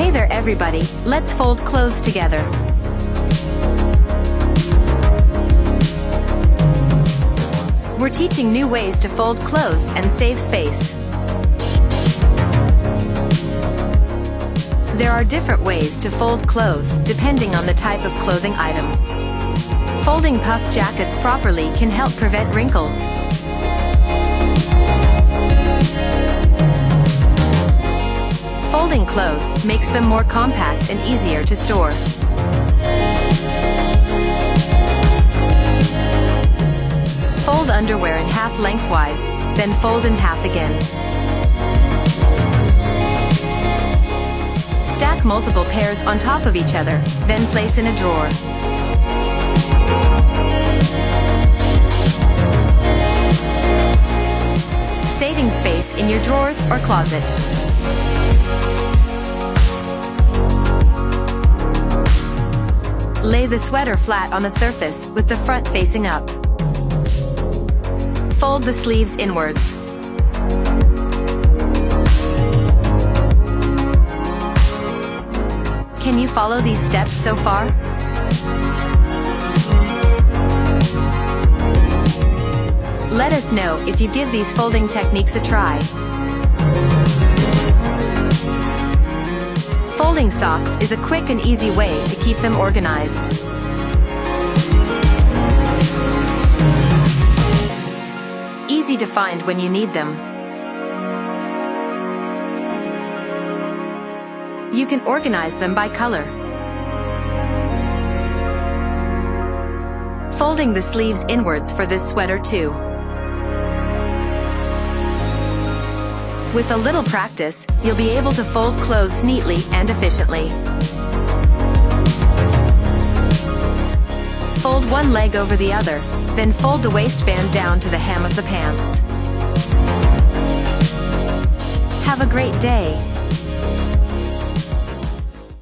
Hey there everybody, let's fold clothes together. We're teaching new ways to fold clothes and save space. There are different ways to fold clothes depending on the type of clothing item. Folding puff jackets properly can help prevent wrinkles. Folding clothes makes them more compact and easier to store. Fold underwear in half lengthwise, then fold in half again. Stack multiple pairs on top of each other, then place in a drawer. Saving space in your drawers or closet. Lay the sweater flat on a surface with the front facing up. Fold the sleeves inwards. Can you follow these steps so far? Let us know if you give these folding techniques a try. Folding socks is a quick and easy way to keep them organized. Easy to find when you need them. You can organize them by color. Folding the sleeves inwards for this sweater too. With a little practice, you'll be able to fold clothes neatly and efficiently. Fold one leg over the other, then fold the waistband down to the hem of the pants. Have a great day!